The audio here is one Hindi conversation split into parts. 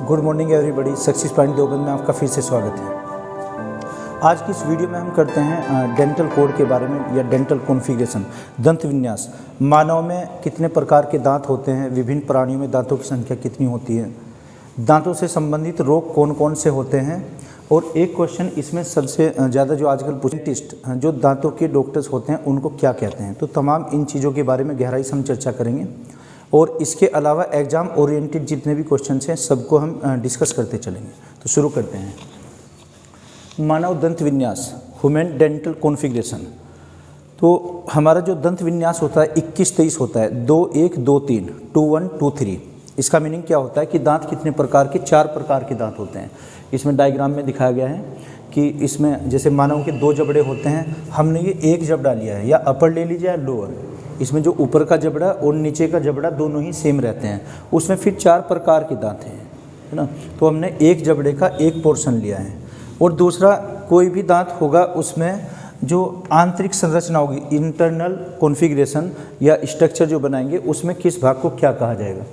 Good morning everybody. Success point Deoband में आपका फिर से स्वागत है। आज की इस वीडियो में हम करते हैं डेंटल कोड के बारे में या डेंटल कॉन्फ़िगरेशन, दंत विन्यास। मानव में कितने प्रकार के दांत होते हैं, विभिन्न प्राणियों में दांतों की संख्या कितनी होती है, दांतों से संबंधित रोग कौन कौन से होते हैं, और एक क्वेश्चन इसमें सबसे ज़्यादा जो आजकल डेंटिस्ट जो दांतों के डॉक्टर्स होते हैं उनको क्या कहते हैं। तो तमाम इन चीज़ों के बारे में गहराई से हम चर्चा करेंगे और इसके अलावा एग्ज़ाम ओरिएंटेड जितने भी क्वेश्चंस हैं सबको हम डिस्कस करते चलेंगे। तो शुरू करते हैं। मानव दंत विन्यास, ह्यूमन डेंटल कॉन्फ़िगरेशन। तो हमारा जो दंत विन्यास होता है 21-23 होता है, 2-1-2-3, 2-1-2-3। इसका मीनिंग क्या होता है कि दांत कितने प्रकार के, 4 प्रकार के दांत होते हैं। इसमें डायग्राम में दिखाया गया है कि इसमें जैसे मानव के 2 जबड़े होते हैं, हमने ये एक जबड़ा लिया है, या अपर ले लीजिए या लोअर। इसमें जो ऊपर का जबड़ा और नीचे का जबड़ा दोनों ही सेम रहते हैं। उसमें फिर 4 प्रकार के दांत हैं, है ना। तो हमने एक जबड़े का एक पोर्शन लिया है। और दूसरा, कोई भी दांत होगा उसमें जो आंतरिक संरचना होगी, इंटरनल कॉन्फ़िगरेशन या स्ट्रक्चर जो बनाएंगे, उसमें किस भाग को क्या कहा जाएगा।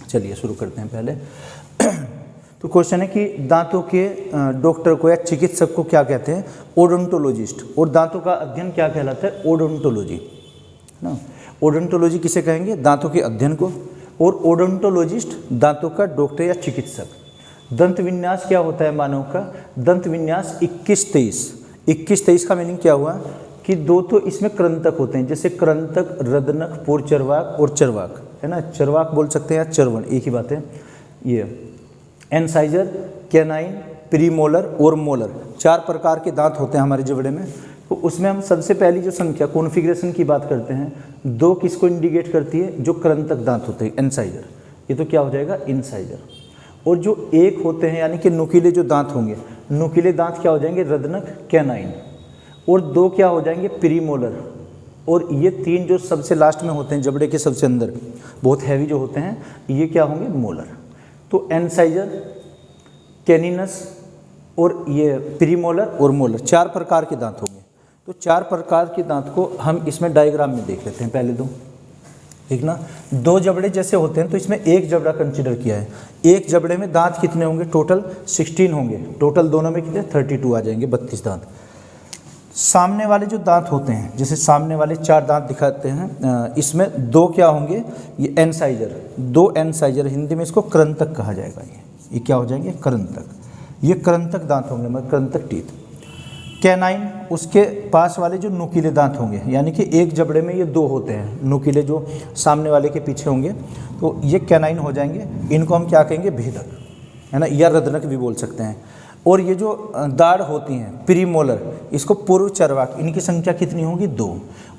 चलिए शुरू करते हैं पहले। तो क्वेश्चन है कि दांतों के डॉक्टर को या चिकित्सक को क्या कहते हैं, ओडोंटोलॉजिस्ट। और दांतों का अध्ययन क्या कहलाता है, ओडोंटोलॉजी ना। ओडोंटोलॉजी किसे कहेंगे, दांतों के अध्ययन को। और ओडोंटोलॉजिस्ट दांतों का डॉक्टर या चिकित्सक। दंत विन्यास क्या होता है मानव का, दंत विन्यास 21-23। 21-23 का मीनिंग क्या हुआ कि 2 तो इसमें कृंतक होते हैं, जैसे कृंतक, रदनक, पुरचर्वाक और चर्वाक, है ना। चर्वाक बोल सकते हैं या चर्वण, एक ही बात है। ये एनसाइजर, कैनाइन, प्रीमोलर और मोलर, 4 प्रकार के दांत होते हैं हमारे जबड़े में। तो उसमें हम सबसे पहली जो संख्या कॉन्फ़िगरेशन की बात करते हैं, 2 किसको इंडिकेट करती है, जो कृंतक दांत होते हैं, एनसाइजर। ये तो क्या हो जाएगा, इनसाइजर। और जो 1 होते हैं यानी कि नुकीले जो दांत होंगे, नुकीले दांत क्या हो जाएंगे, रदनक, कैनाइन। और 2 क्या हो जाएंगे, प्रीमोलर। और ये 3 जो सबसे लास्ट में होते हैं, जबड़े के सबसे अंदर बहुत हैवी जो होते हैं, ये क्या होंगे, मोलर। तो एनसाइजर, कैनिनस और ये प्रीमोलर और मोलर, 4 प्रकार के दांत होंगे। तो 4 प्रकार के दांत को हम इसमें डायग्राम में देख लेते हैं पहले दो, ठीक ना। 2 जबड़े जैसे होते हैं तो इसमें एक जबड़ा कंसिडर किया है। एक जबड़े में दांत कितने होंगे, टोटल 16 होंगे। टोटल दोनों में कितने, 32 आ जाएंगे, 32 दांत। सामने वाले जो दांत होते हैं, जैसे सामने वाले 4 दांत दिखाते हैं, इसमें 2 क्या होंगे, ये एनसाइजर। 2 एनसाइजर, हिंदी में इसको कृंतक कहा जाएगा। ये क्या हो जाएंगे, कृंतक। ये कृंतक दांत होंगे, मतलब कृंतक टीथ। कैनाइन, उसके पास वाले जो नुकीले दांत होंगे, यानी कि एक जबड़े में ये 2 होते हैं नुकीले, जो सामने वाले के पीछे होंगे, तो ये कैनाइन हो जाएंगे। इनको हम क्या कहेंगे, भेदक, है ना, या रदनक भी बोल सकते हैं। और ये जो दाढ़ होती हैं, प्रीमोलर, इसको पूर्व चर्वाक, इनकी संख्या कितनी होगी, 2।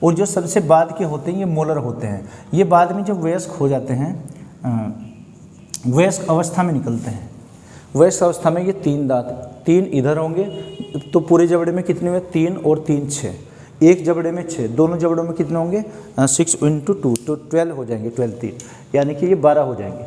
और जो सबसे बाद के होते हैं, ये मोलर होते हैं। ये बाद में जब वयस्क हो जाते हैं, वयस्क अवस्था में निकलते हैं। वयस्क अवस्था में ये 3 दांत, 3 इधर होंगे। तो पूरे जबड़े में कितने हुए, 3 और 3 6। एक जबड़े में 6, दोनों जबड़ों में कितने होंगे, 6 × 2, तो 12 हो जाएंगे, 12 3, यानी कि ये 12 हो जाएंगे।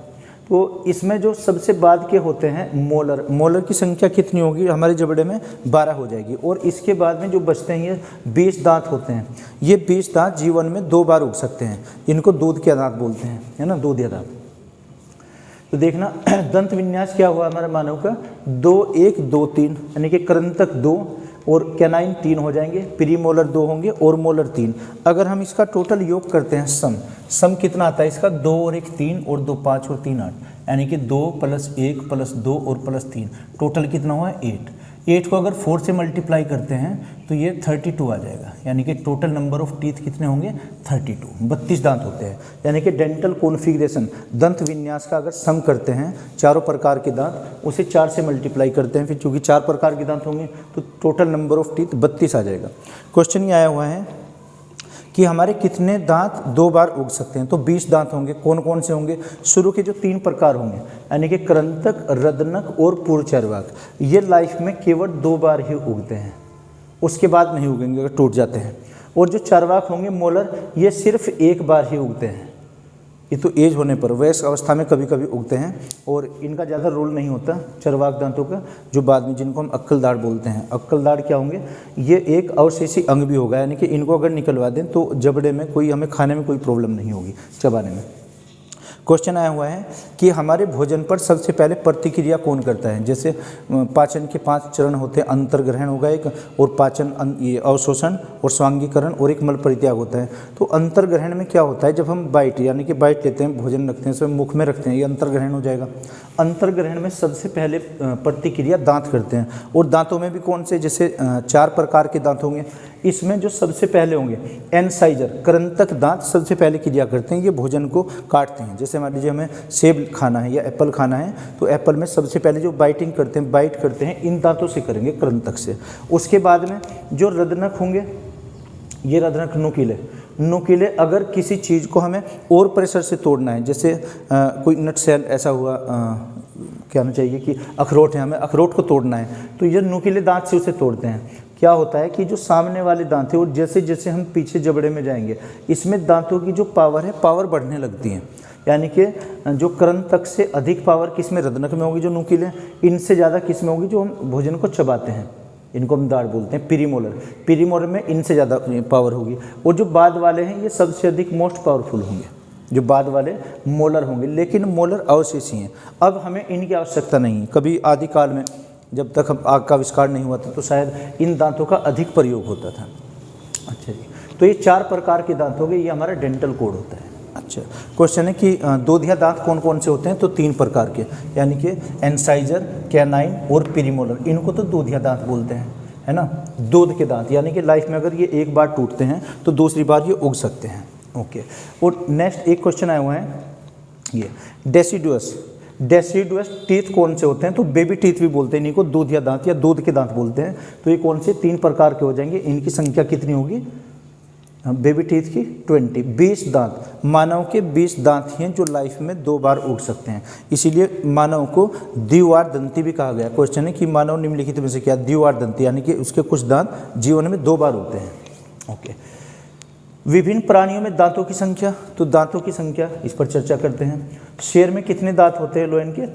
तो इसमें जो सबसे बाद के होते हैं, मोलर, मोलर की संख्या कितनी होगी हमारे जबड़े में, 12 हो जाएगी। और इसके बाद में जो बचते हैं, ये 20 दांत होते हैं। ये 20 दांत जीवन में 2 बार उग सकते हैं। इनको दूध के दांत बोलते हैं, है ना, दूध या दांत। तो देखना, दंत विन्यास क्या हुआ हमारे मानव का, 2-1-2-3, यानी कि कृंतक 2 और कैनाइन 3 हो जाएंगे, प्रीमोलर 2 होंगे और मोलर 3। अगर हम इसका टोटल योग करते हैं, सम कितना आता है इसका, 2 और 1 3 और 2 5 और 3 8, यानी कि 2 + 1 + 2 और +3, टोटल कितना हुआ, 8। 8 को अगर 4 से मल्टीप्लाई करते हैं तो ये 32 आ जाएगा, यानी कि टोटल नंबर ऑफ टीथ कितने होंगे, 32, 32 दांत होते हैं। यानी कि डेंटल कॉन्फ़िगरेशन, दंत विन्यास का अगर सम करते हैं, चारों प्रकार के दांत, उसे 4 से मल्टीप्लाई करते हैं, फिर चूँकि 4 प्रकार के दांत होंगे तो टोटल नंबर ऑफ टीथ 32 आ जाएगा। क्वेश्चन ये आया हुआ है कि हमारे कितने दांत 2 बार उग सकते हैं। तो 20 दांत होंगे। कौन कौन से होंगे, शुरू के जो 3 प्रकार होंगे, यानी कि कृंतक, रदनक और पुरचर्वाक, ये लाइफ में केवल 2 बार ही उगते हैं, उसके बाद नहीं उगेंगे, अगर टूट जाते हैं। और जो चर्वाक होंगे, मोलर, ये सिर्फ 1 बार ही उगते हैं। ये तो एज होने पर, वयस्क अवस्था में कभी कभी उगते हैं, और इनका ज़्यादा रोल नहीं होता चर्वाक दांतों का, जो बाद में, जिनको हम अक्कल दाढ़ बोलते हैं। अक्कल दाढ़ क्या होंगे, ये एक अवशेषी अंग भी होगा, यानी कि इनको अगर निकलवा दें तो जबड़े में कोई, हमें खाने में कोई प्रॉब्लम नहीं होगी, चबाने में। क्वेश्चन आया हुआ है कि हमारे भोजन पर सबसे पहले प्रतिक्रिया कौन करता है। जैसे पाचन के 5 चरण होते हैं, अंतर्ग्रहण होगा एक, और पाचन ये अवशोषण और स्वांगीकरण, और एक मल परित्याग होता है। तो अंतर्ग्रहण में क्या होता है, जब हम बाइट यानी कि बाइट लेते हैं, भोजन रखते हैं, उसमें मुख में रखते हैं, ये अंतर्ग्रहण हो जाएगा। अंतर्ग्रहण में सबसे पहले प्रतिक्रिया दांत करते हैं, और दांतों में भी कौन से, जैसे 4 प्रकार के दांत होंगे। इसमें जो सबसे पहले होंगे एनसाइजर, करंतक दांत सबसे पहले क्रिया करते हैं, ये भोजन को काटते हैं। जैसे मान लीजिए हमें सेब खाना है या एप्पल खाना है, तो एप्पल में सबसे पहले जो बाइटिंग करते हैं, बाइट करते हैं, इन दांतों से करेंगे, करंतक से। उसके बाद में जो रदनक होंगे, ये रदनक नुकीले, अगर किसी चीज़ को हमें और प्रेशर से तोड़ना है, जैसे कोई नट सेल ऐसा हुआ, कहना चाहिए कि अखरोट है, हमें अखरोट को तोड़ना है, तो ये नुकीले दांत से उसे तोड़ते हैं। क्या होता है कि जो सामने वाले दांत है, और जैसे जैसे हम पीछे जबड़े में जाएंगे, इसमें दांतों की जो पावर है, पावर बढ़ने लगती है। यानी कि जो करंतक से अधिक पावर किस में, रदनक में होगी जो नुकीले, इनसे ज़्यादा किस में होगी, जो हम भोजन को चबाते हैं, इनको हम दाढ़ बोलते हैं, पीरीमोलर में इनसे ज़्यादा पावर होगी। और जो बाद वाले हैं, ये सबसे अधिक मोस्ट पावरफुल होंगे, जो बाद वाले मोलर होंगे, लेकिन मोलर अवशेषी हैं। अब हमें इनकी आवश्यकता नहीं है। कभी आदिकाल में जब तक हम आग का आविष्कार नहीं हुआ था, तो शायद इन दांतों का अधिक प्रयोग होता था। अच्छा जी, तो ये 4 प्रकार के दांत हो गए, ये हमारा डेंटल कोड होता है। अच्छा, क्वेश्चन है कि दोधिया दांत कौन कौन से होते हैं, तो 3 प्रकार के, यानी कि एनसाइजर, कैनाइन और पीरीमोलर, इनको तो दोधिया दांत बोलते हैं, है ना। दूध के दांत, यानी कि लाइफ में अगर ये एक बार टूटते हैं तो दूसरी बार ये उग सकते हैं। ओके, और नेक्स्ट एक क्वेश्चन आया हुआ है, ये डेसिडुअस टीथ कौन से होते हैं, तो बेबी टीथ भी बोलते हैं इन्हीं को, दूधिया दांत या दूध के दांत बोलते हैं। तो ये कौन से 3 प्रकार के हो जाएंगे, इनकी संख्या कितनी होगी, बेबी टीथ की 20 दांत। मानव के 20 दांत ही हैं जो लाइफ में 2 बार उग सकते हैं, इसीलिए मानव को द्विवार दंती भी कहा गया। क्वेश्चन है कि मानव निम्नलिखित में से क्या, द्विवार दंती, यानी कि उसके कुछ दांत जीवन में 2 बार होते हैं। ओके, विभिन्न प्राणियों में दांतों की संख्या, तो दांतों की संख्या इस पर चर्चा करते हैं। शेर में कितने दांत होते हैं लोयन के,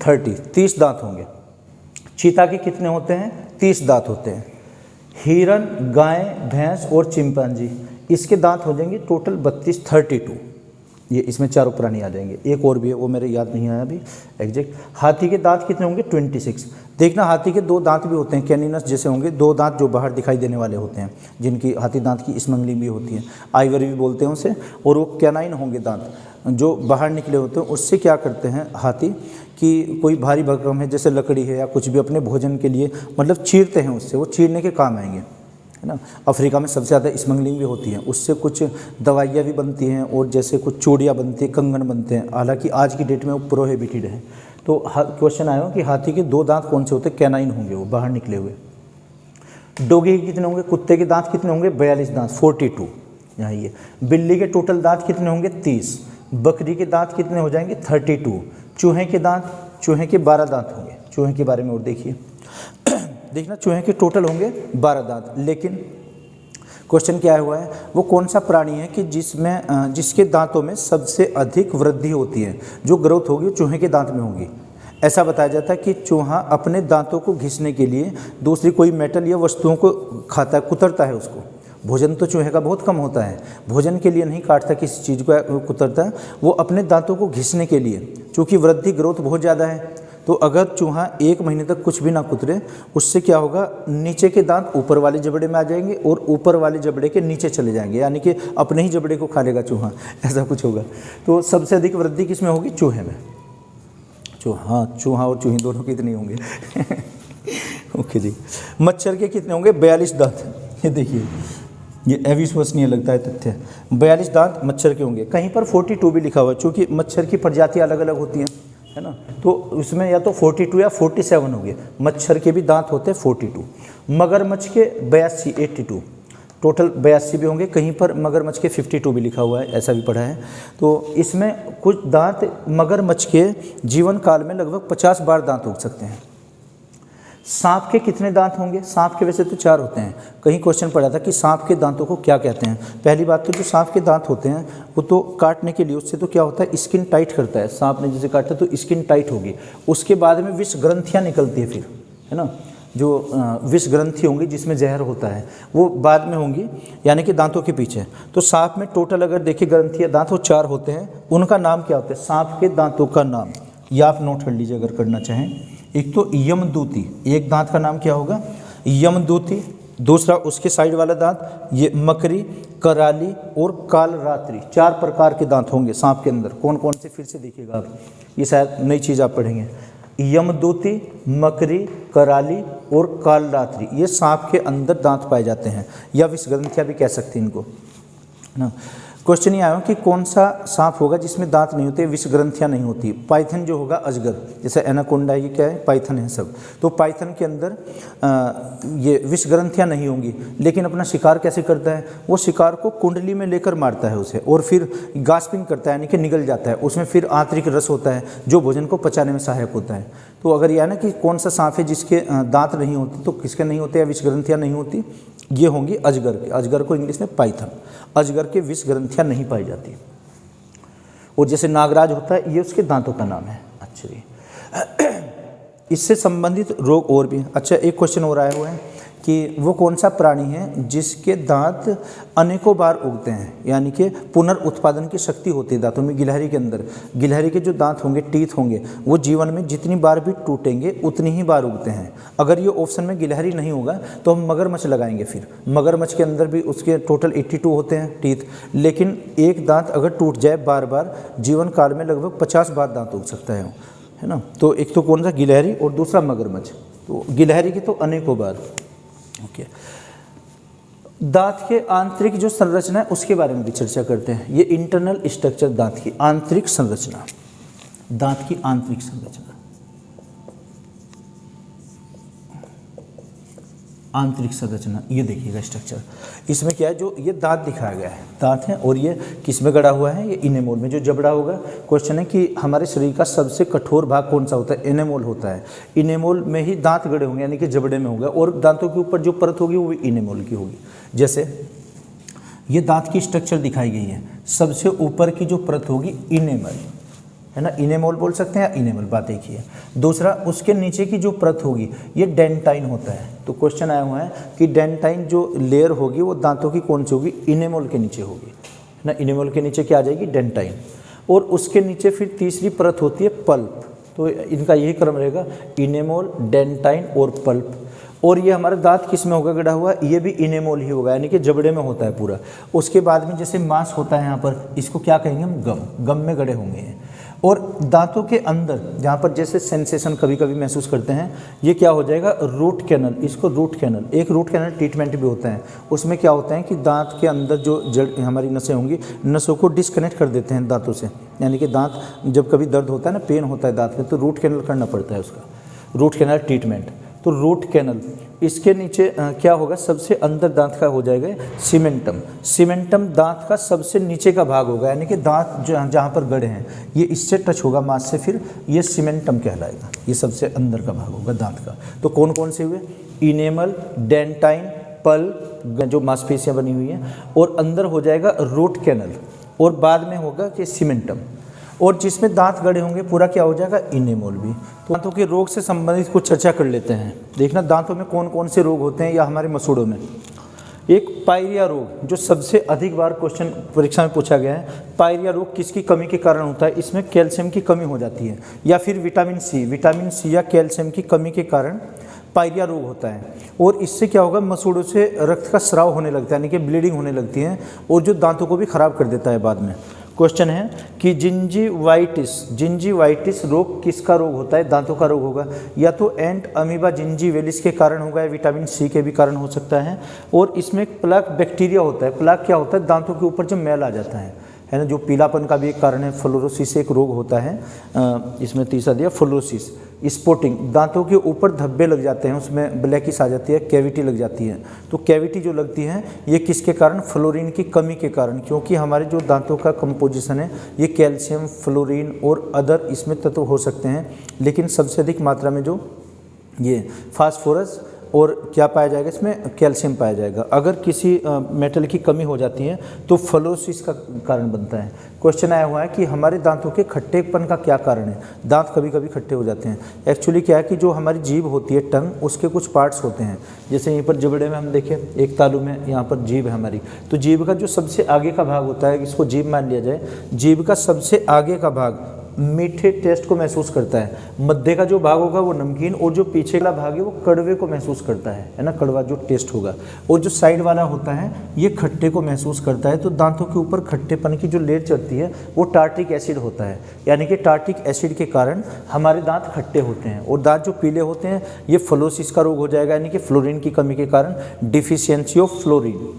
30 दांत होंगे। चीता के कितने होते हैं, 30 दांत होते हैं। हिरन, गाय, भैंस और चिंपांजी, इसके दांत हो जाएंगे टोटल 32। ये इसमें 4 प्राणी आ जाएंगे, एक और भी है वो मेरे याद नहीं आया अभी एग्जैक्ट। हाथी के दांत कितने होंगे, 26। देखना, हाथी के 2 दांत भी होते हैं, कैनिनस जैसे होंगे, 2 दांत जो बाहर दिखाई देने वाले होते हैं, जिनकी हाथी दांत की स्मंगली भी होती है, आइवरी भी बोलते हैं उसे। और वो कैनाइन होंगे दांत जो बाहर निकले होते हैं। उससे क्या करते हैं हाथी कि कोई भारी भरकम है, जैसे लकड़ी है या कुछ भी, अपने भोजन के लिए मतलब चीरते हैं, उससे वो चीरने के काम आएंगे, है ना। अफ्रीका में सबसे ज़्यादा स्मगलिंग भी होती है, उससे कुछ दवाइयाँ भी बनती हैं, और जैसे कुछ चूड़ियाँ बनती हैं, कंगन बनते हैं, हालांकि आज की डेट में वो प्रोहिबिटेड है। तो क्वेश्चन आया कि हाथी के 2 दांत कौन से होते हैं, कैनाइन होंगे, वो बाहर निकले हुए। डोगी के कितने होंगे, कुत्ते के दांत कितने होंगे, 42 दांत, 42 यहाँ ये। बिल्ली के टोटल दांत कितने होंगे, 30। बकरी के दांत कितने हो जाएंगे, 32। चूहे के दांत, चूहे के 12 दांत होंगे। चूहे के बारे में और देखिए, देखना चूहे के टोटल होंगे 12 दांत। लेकिन क्वेश्चन क्या हुआ है, वो कौन सा प्राणी है कि जिसके दांतों में सबसे अधिक वृद्धि होती है, जो ग्रोथ होगी चूहे के दांत में होगी। ऐसा बताया जाता है कि चूहा अपने दांतों को घिसने के लिए दूसरी कोई मेटल या वस्तुओं को खाता है, कुतरता है उसको। भोजन तो चूहे का बहुत कम होता है, भोजन के लिए नहीं काटता, किसी चीज़ को कुतरता है, वो अपने दांतों को घिसने के लिए, चूँकि वृद्धि ग्रोथ बहुत ज़्यादा है। तो अगर चूहा 1 महीने तक कुछ भी ना कुतरे, उससे क्या होगा, नीचे के दांत ऊपर वाले जबड़े में आ जाएंगे और ऊपर वाले जबड़े के नीचे चले जाएंगे, यानी कि अपने ही जबड़े को खा लेगा चूहा, ऐसा कुछ होगा। तो सबसे अधिक वृद्धि किस में होगी, चूहे में। चूहा और चूही दोनों कितने होंगे ओके जी। मच्छर के कितने होंगे, 42 दांत। ये देखिए, ये अविश्वसनीय लगता है तथ्य, 42 दांत मच्छर के होंगे। कहीं पर 42 भी लिखा हुआ है, चूँकि मच्छर की प्रजातियाँ अलग अलग होती हैं, है ना। तो उसमें या तो 42 या 47 होंगे। मच्छर के भी दांत होते हैं 42। मगरमच्छ के 82 टोटल 82 भी होंगे। कहीं पर मगरमच्छ के 52 भी लिखा हुआ है, ऐसा भी पढ़ा है। तो इसमें कुछ दांत मगरमच्छ के जीवन काल में लगभग 50 बार दांत उग सकते हैं। सांप के कितने दांत होंगे, सांप के वैसे तो 4 होते हैं। कहीं क्वेश्चन पड़ा था कि सांप के दांतों को क्या कहते हैं। पहली बात तो जो सांप के दांत होते हैं वो तो काटने के लिए, उससे तो क्या होता है, स्किन टाइट करता है। सांप ने जैसे काटा तो स्किन टाइट होगी, उसके बाद में विष ग्रंथियाँ निकलती है फिर, है ना। जो विष ग्रंथि होंगी जिसमें जहर होता है वो बाद में होंगी, यानी कि दांतों के पीछे। तो सांप में टोटल अगर देखिए ग्रंथि दांत वो 4 होते हैं, उनका नाम क्या होता है? सांप के दांतों का नाम ये आप नोट कर लीजिए अगर करना चाहें। एक तो यमदूती, एक दांत का नाम क्या होगा? यमदूती। दूसरा उसके साइड वाला दांत ये मकरी, कराली और कालरात्रि, 4 प्रकार के दांत होंगे सांप के अंदर। कौन कौन से फिर से देखिएगा आप, ये शायद नई चीज़ आप पढ़ेंगे। यमदूती, मकरी, कराली और कालरात्रि, ये सांप के अंदर दांत पाए जाते हैं, या विषग्रंथियाँ भी कह सकते हैं इनको, है ना। क्वेश्चन ये आया कि कौन सा सांप होगा जिसमें दांत नहीं होते, विष ग्रंथियाँ नहीं होती? पाइथन जो होगा, अजगर, जैसे एनाकोंडा ये क्या है? पाइथन है सब। तो पाइथन के अंदर ये विष ग्रंथियाँ नहीं होंगी, लेकिन अपना शिकार कैसे करता है? वो शिकार को कुंडली में लेकर मारता है उसे, और फिर गास्पिंग करता है, यानी कि निगल जाता है। उसमें फिर आंतरिक रस होता है जो भोजन को पचाने में सहायक होता है। तो अगर यह ना कि कौन सा सांप है जिसके दांत नहीं होते, तो किसके नहीं होते या विष ग्रंथियाँ नहीं होती? ये होंगी अजगर के। अजगर को इंग्लिश में पाइथन। अजगर के विष ग्रंथियाँ नहीं पाई जाती। और जैसे नागराज होता है, ये उसके दांतों का नाम है। अच्छा, इससे संबंधित रोग और भी। अच्छा, एक क्वेश्चन और आया हुआ है कि वो कौन सा प्राणी है जिसके दांत अनेकों बार उगते हैं, यानी कि पुनर्उत्पादन की शक्ति होती है दांतों में। गिलहरी के अंदर, गिलहरी के जो दांत होंगे, टीथ होंगे, वो जीवन में जितनी बार भी टूटेंगे उतनी ही बार उगते हैं। अगर ये ऑप्शन में गिलहरी नहीं होगा तो हम मगरमच्छ लगाएंगे। फिर मगरमच्छ के अंदर भी उसके टोटल 82 होते हैं टीथ, लेकिन एक दांत अगर टूट जाए बार बार, जीवन काल में लगभग 50 बार दांत उग सकता है ना। तो एक तो कौन सा? गिलहरी, और दूसरा मगरमच्छ। तो गिलहरी की तो अनेकों बार। ओके, दांत के आंतरिक जो संरचना है उसके बारे में भी चर्चा करते हैं। ये इंटरनल स्ट्रक्चर, दांत की आंतरिक संरचना, दांत की आंतरिक संरचना, आंतरिक संरचना, ये देखिएगा स्ट्रक्चर। इसमें क्या है? जो ये दांत दिखाया गया है, दांत है, और ये किस में गड़ा हुआ है? ये इनेमोल में जो जबड़ा होगा। क्वेश्चन है कि हमारे शरीर का सबसे कठोर भाग कौन सा होता है? इनेमोल होता है। इनेमोल में ही दांत गड़े होंगे, यानी कि जबड़े में होगा, और दांतों के ऊपर जो परत होगी वो भी इनेमोल की होगी। जैसे ये दांत की स्ट्रक्चर दिखाई गई है, सबसे ऊपर की जो परत होगी इनेमल, है ना, इनेमोल बोल सकते हैं या इनेमल, बात एक ही है। दूसरा, उसके नीचे की जो परत होगी ये डेंटाइन होता है। तो क्वेश्चन आया हुआ है कि डेंटाइन जो लेयर होगी वो दांतों की कौन सी होगी? इनेमोल के नीचे होगी, है ना। इनेमोल के नीचे क्या आ जाएगी? डेंटाइन। और उसके नीचे फिर तीसरी परत होती है पल्प। तो इनका यही क्रम रहेगा, इनेमोल, डेंटाइन और पल्प। और ये हमारा दांत किस में होगा गड़ा हुआ? ये भी इनेमोल ही होगा, यानी कि जबड़े में होता है पूरा। उसके बाद में जैसे मांस होता है यहाँ पर, इसको क्या कहेंगे हम? गम। गम में गड़े होंगे। और दांतों के अंदर जहाँ पर जैसे सेंसेशन कभी कभी महसूस करते हैं, ये क्या हो जाएगा? Root canal. इसको रूट कैनल, एक रूट कैनल ट्रीटमेंट भी होता है। उसमें क्या होता है कि दांत के अंदर जो जड़ हमारी नसें होंगी, नसों को डिस्कनेक्ट कर देते हैं दांतों से, यानी कि दांत जब कभी दर्द होता है ना, पेन होता है दांत में, तो रूट कैनल करना पड़ता है उसका, रूट कैनल ट्रीटमेंट। तो रूट कैनल, इसके नीचे क्या होगा? सबसे अंदर दांत का हो जाएगा सीमेंटम। सीमेंटम दांत का सबसे नीचे का भाग होगा, यानी कि दांत जहाँ पर गड़े हैं ये इससे टच होगा मांस से, फिर ये सीमेंटम कहलाएगा। ये सबसे अंदर का भाग होगा दांत का। तो कौन कौन से हुए? इनेमल, डेंटाइन, पल्प, जो मांसपेशियाँ बनी हुई हैं, और अंदर हो जाएगा रूट कैनल, और बाद में होगा कि सीमेंटम। और जिसमें दांत गड़े होंगे पूरा क्या हो जाएगा? इनेमोल भी। तो दांतों के रोग से संबंधित कुछ चर्चा कर लेते हैं। देखना दांतों में कौन कौन से रोग होते हैं, या हमारे मसूड़ों में। एक पायरिया रोग, जो सबसे अधिक बार क्वेश्चन परीक्षा में पूछा गया है। पायरिया रोग किसकी कमी के कारण होता है? इसमें कैल्शियम की कमी हो जाती है, या फिर विटामिन सी या कैल्शियम की कमी के कारण पायरिया रोग होता है। और इससे क्या होगा? मसूड़ों से रक्त का स्राव होने लगता है, यानी कि ब्लीडिंग होने लगती है, और जो दांतों को भी खराब कर देता है बाद में। क्वेश्चन है कि जिंजीवाइटिस रोग किसका रोग होता है? दांतों का रोग होगा। या तो एंट अमीबा जिंजीवेलिस के कारण होगा, या विटामिन सी के भी कारण हो सकता है। और इसमें प्लाक बैक्टीरिया होता है। प्लाक क्या होता है? दांतों के ऊपर जो मैल आ जाता है ना, जो पीलापन का भी एक कारण है। फ्लोरोसिस एक रोग होता है, इसमें तीसरा दिया फ्लोरोसिस। स्पॉटिंग, दांतों के ऊपर धब्बे लग जाते हैं, उसमें ब्लैकिश आ जाती है, कैविटी लग जाती है। तो कैविटी जो लगती है ये किसके कारण? फ्लोरीन की कमी के कारण, क्योंकि हमारे जो दांतों का कंपोजिशन है ये कैल्शियम, फ्लोरीन और अदर इसमें तत्व हो सकते हैं, लेकिन सबसे अधिक मात्रा में जो ये फास्फोरस और क्या पाया जाएगा इसमें, कैल्शियम पाया जाएगा। अगर किसी मेटल की कमी हो जाती है तो फ्लोरोसिस का कारण बनता है। क्वेश्चन आया हुआ है कि हमारे दांतों के खट्टेपन का क्या कारण है, दांत कभी कभी खट्टे हो जाते हैं। एक्चुअली क्या है कि जो हमारी जीभ होती है, टंग, उसके कुछ पार्ट्स होते हैं। जैसे यहीं पर जबड़े में हम देखें, एक तालू में यहाँ पर जीभ है हमारी, तो जीभ का जो सबसे आगे का भाग होता है, इसको जीभ मान लिया जाए, जीभ का सबसे आगे का भाग मीठे टेस्ट को महसूस करता है, मध्य का जो भाग होगा वो नमकीन, और जो पीछे वाला भाग है वो कड़वे को महसूस करता है ना, कड़वा जो टेस्ट होगा, और जो साइड वाला होता है ये खट्टे को महसूस करता है। तो दांतों के ऊपर खट्टेपन की जो लेयर चढ़ती है वो टार्ट्रिक एसिड होता है, यानी कि टार्ट्रिक एसिड के कारण हमारे दांत खट्टे होते हैं, और दांत जो पीले होते हैं ये फ्लोरोसिस का रोग हो जाएगा, यानी कि फ्लोरीन की कमी के कारण, डिफिशियंसी ऑफ फ्लोरीन।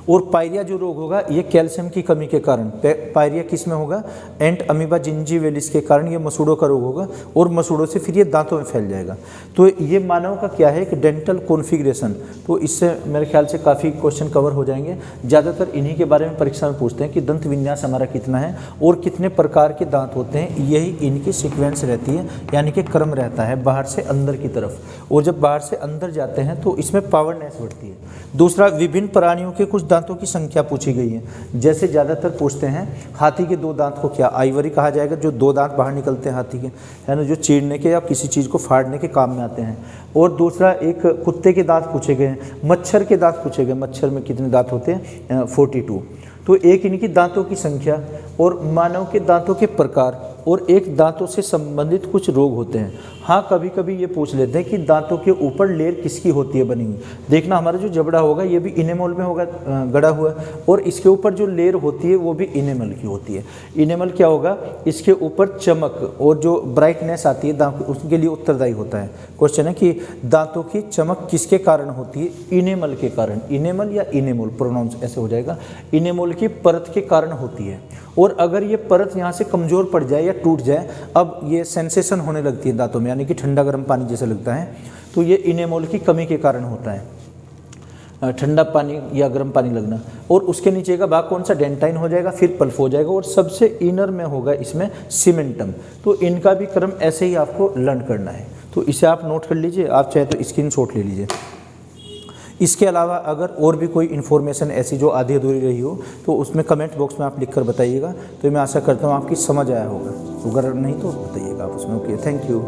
और पायरिया जो रोग होगा ये कैल्शियम की कमी के कारण, पायरिया किस में होगा, एंट अमीबा जिंजीविलिस के कारण ये मसूड़ों का रोग होगा, और मसूड़ों से फिर ये दांतों में फैल जाएगा। तो ये मानव का क्या है, एक डेंटल कॉन्फ़िगरेशन। तो इससे मेरे ख्याल से काफ़ी क्वेश्चन कवर हो जाएंगे। ज़्यादातर इन्हीं के बारे में परीक्षा में पूछते हैं कि दंत विन्यास हमारा कितना है और कितने प्रकार के दांत होते हैं, यही इनकी सीक्वेंस रहती है, यानी कि क्रम रहता है बाहर से अंदर की तरफ, और जब बाहर से अंदर जाते हैं तो इसमें पावरनेस बढ़ती है। दूसरा, विभिन्न प्राणियों के कुछ दांतों की संख्या पूछी गई है। जैसे ज़्यादातर पूछते हैं हाथी के 2 दांत को क्या आइवरी कहा जाएगा, जो 2 दांत बाहर निकलते हैं हाथी के, है ना, जो चीरने के या किसी चीज़ को फाड़ने के काम में आते हैं। और दूसरा, एक कुत्ते के दांत पूछे गए हैं, मच्छर के दांत पूछे गए, मच्छर में कितने दांत होते हैं, 42। तो एक इनकी दांतों की संख्या, और मानव के दांतों के प्रकार, और एक दांतों से संबंधित कुछ रोग होते हैं। हाँ, कभी कभी ये पूछ लेते हैं कि दांतों के ऊपर लेयर किसकी होती है बनी हुई। देखना, हमारा जो जबड़ा होगा ये भी इनेमल में होगा गड़ा हुआ, और इसके ऊपर जो लेयर होती है वो भी इनेमल की होती है। इनेमल क्या होगा, इसके ऊपर चमक और जो ब्राइटनेस आती है दांत, उसके लिए उत्तरदायी होता है। क्वेश्चन है कि दांतों की चमक किसके कारण होती है, इनेमल के कारण, इनेमल या इनेमोल प्रोनाउंस ऐसे हो जाएगा, इनेमोल की परत के कारण होती है। और अगर ये परत यहाँ से कमज़ोर पड़ जाए या टूट जाए, अब ये सेंसेशन होने लगती है दांतों में, यानी कि ठंडा गर्म पानी जैसा लगता है, तो ये इनेमोल की कमी के कारण होता है, ठंडा पानी या गर्म पानी लगना। और उसके नीचे का भाग कौन सा, डेंटाइन हो जाएगा, फिर पल्प हो जाएगा, और सबसे इनर में होगा इसमें सीमेंटम। तो इनका भी क्रम ऐसे ही आपको लर्न करना है, तो इसे आप नोट कर लीजिए, आप चाहे तो स्क्रीनशॉट ले लीजिए। इसके अलावा अगर और भी कोई इन्फॉर्मेशन ऐसी जो आधी अधूरी रही हो तो उसमें कमेंट बॉक्स में आप लिख कर बताइएगा, तो मैं आशा करता हूँ आपकी समझ आया होगा, अगर नहीं तो बताइएगा आप उसमें। Okay, thank you.